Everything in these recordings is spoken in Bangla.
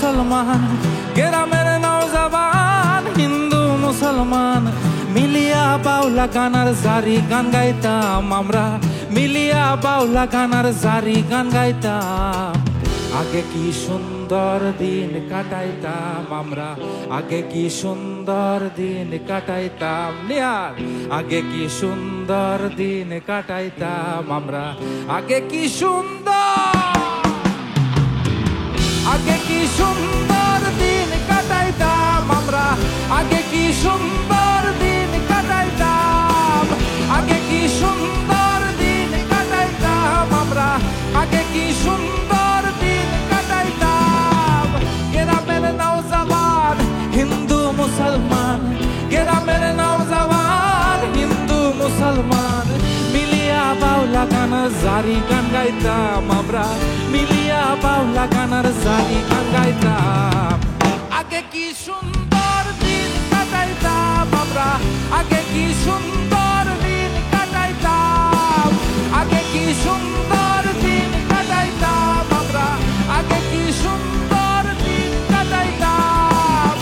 মুসলমান, গ্রামের নওজওয়ান হিন্দু মুসলমান মিলিয়া বাউলা গানার জারি গান গাইতাম আমরা, মিলিয়া বাউলা গানার জারি গান গাইতাম। আগে কি সুন্দর দিন কাটাইতাম আমরা, আগে কি সুন্দর দিন কাটাইতাম নিয়ার, আগে কি সুন্দর দিন কাটাইতাম আমরা, আগে কি সুন্দর, আগে কি সুন্দর দিন কাটাইতাম আমরা, আগে কি সুন্দর দিন কাটাইতাম, আগে কি সুন্দর দিন কাটাইতাম আমরা, আগে কি সুন্দর দিন কাটাইতাম। গ্রামের নওজওয়ান হিন্দু মুসলমান, গ্রামের নওজওয়ান হিন্দু মুসলমান মিলিয়া বাউলা গানার জারি গান গাইতাম আমরা, মিলিয়া বাউলা গানার জারি গান গাইতাম। আগে কি সুন্দর দিন কাটাইতাম আমরা, আগে কি সুন্দর দিন কাটাইতাম, আগে কি সুন্দর দিন কাটাইতাম আমরা, আগে কি সুন্দর দিন কাটাইতাম।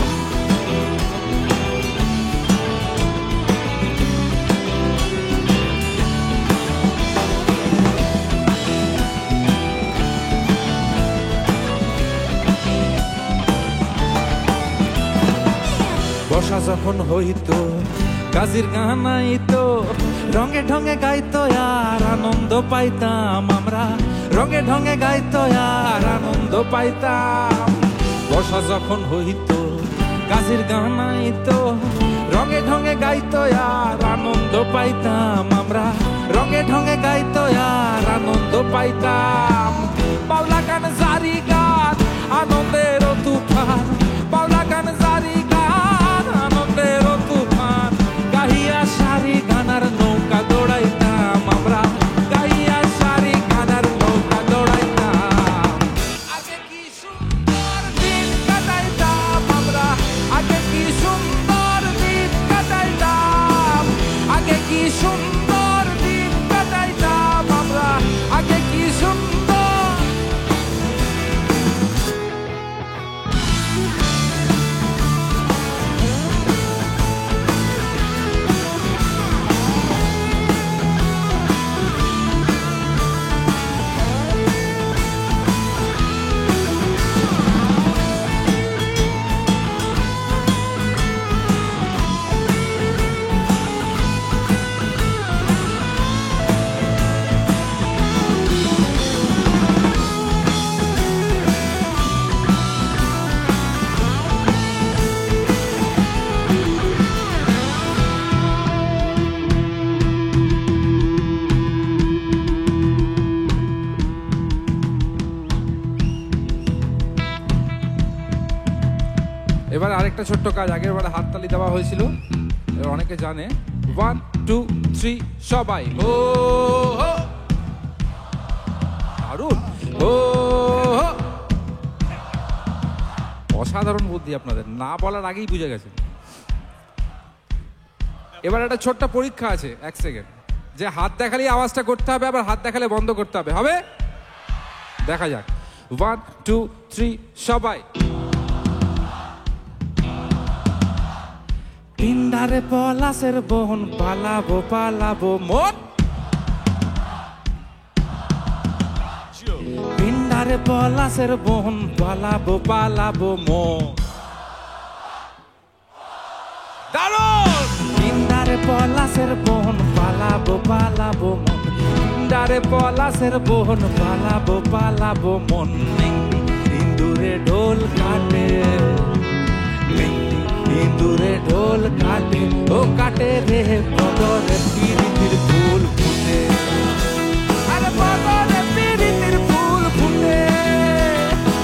বর্ষা যখন হইতো গাজির গান আইতো, রঙে ঢঙে গাইতো আর আনন্দ পাইতাম আমরা, রঙে ঢঙে গাইতো আর আনন্দ পাইতাম। বর্ষা যখন হইতো গাজির গান আইতো, রঙে ঢঙে গাইতো আর আনন্দ পাইতাম আমরা, রঙে ঢঙে গাইতো আর আনন্দ পাইতাম। বাউলা গান জারি গান আনন্দের তুফান, বাউলা গান জারি গান আনন্দের তুফান, গাহিয়া সারি গানার নৌকা দৌড়াইতাম আমরা, গাহিয়া সারি গানার নৌকা দৌড়াইতাম। আগে কি সুন্দর দিন কাটাইতাম আমরা, আগে কি সুন্দর দিন কাটাইতাম, আগে কি সুন্দর দিন কাটাইতাম আমরা, আগে কি সুন্দর। এবার আরেকটা ছোট্ট কাজ, আগের বারে হাততালি দেওয়া হয়েছিল, এবার অনেকে জানে। 1 2 3 সবাই ও হো, দারুণ ও হো। অসাধারণ বুদ্ধি আপনাদের, না বলার আগেই বুঝে গেছে। এবার একটা ছোট্ট পরীক্ষা আছে, 1 সেকেন্ড, যে হাত দেখালে আওয়াজটা করতে হবে, আবার হাত দেখালে বন্ধ করতে হবে, হবে? দেখা যাক। 1 2 3 সবাই। পিন্ডারে পলাশের বোন পালাবো পালাবো মন, পিন্ডারে পলাশের বোন পালাবো পালাবো মন, দারুণ। পিন্ডারে পলাশের বোন পালাবো পালাবো মন, পিন্ডারে পলাশের বোন পালাবো পালাবো মন, ইন্দুরে ঢোল কাটে, ইন্দুরে ঢোল কাটে, ও কাটে রে বদরে পিরিতির ফুল ফুটে, আরে বদরে পিরিতির ফুল ফুটে,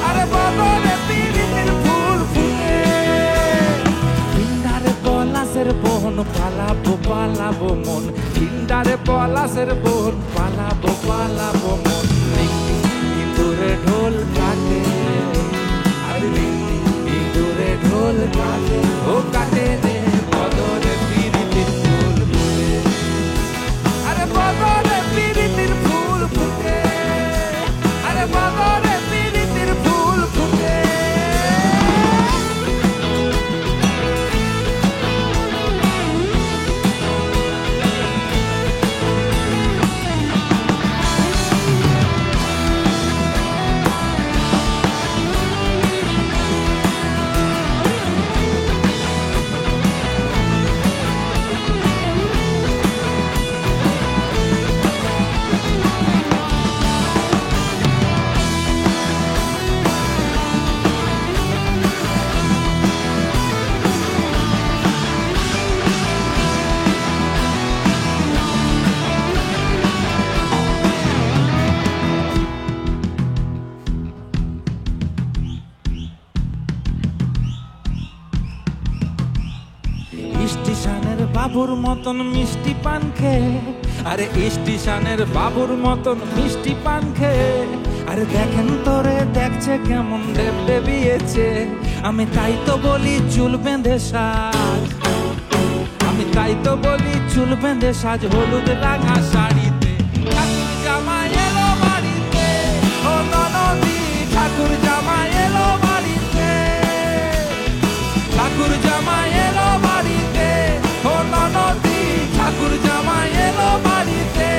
আরে বদরে পিরিতির ফুল ফুটে। পিন্ডারে পলাশের বোন পালাবো পালাবো মন, পিন্ডারে পলাশের বোন পালাবো পালাবো মন, ইন্দুরে ঢোল কাটে, আরে ইন্দুরে ঢোল কাটে, ও কাটে রে বদরে পিরিতির ফুল ফুটে, আরে বদরে পিরিতির ফুল ফুটে, আরে বদরে পিরিতির ফুল ফুটে। বাবুর মতন মিষ্টি পান খেয়ে, আরে স্টেশনের বাবুর মতন মিষ্টি পান খেয়ে, আরে দেখেন তোরে দেখছে কেমন দেব দেবিয়েছে। আমি তাই তো বলি চুল বেঁধে সাজ, আমি তাই তো বলি চুল বেঁধে সাজ হলুদ রাঙা শাড়িতে। ঠাকুর জামাই এলো বাড়িতে, ও ননদি ঠাকুর জামাই এলো বাড়িতে, ঠাকুর জামাই এলো বাড়িতে, ও ননদি ঠাকুর জামাই এলো বাড়িতে।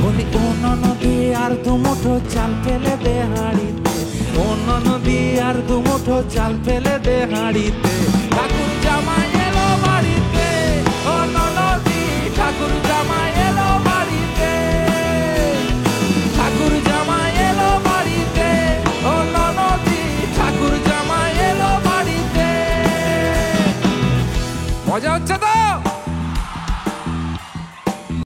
বলি ও ননদি আর দু মুঠো চাল ফেলে দে হাঁড়িতে, ও ননদি আর দু মুঠো চাল ফেলে দে হাঁড়িতে। ঠাকুর জামাই এলো বাড়িতে, ও ননদি ঠাকুর জামাই এলো বাড়িতে, ঠাকুর জামাই এলো বাড়িতে, ও ননদি ঠাকুর জামাই এলো বাড়িতে। মজা হচ্ছে তো?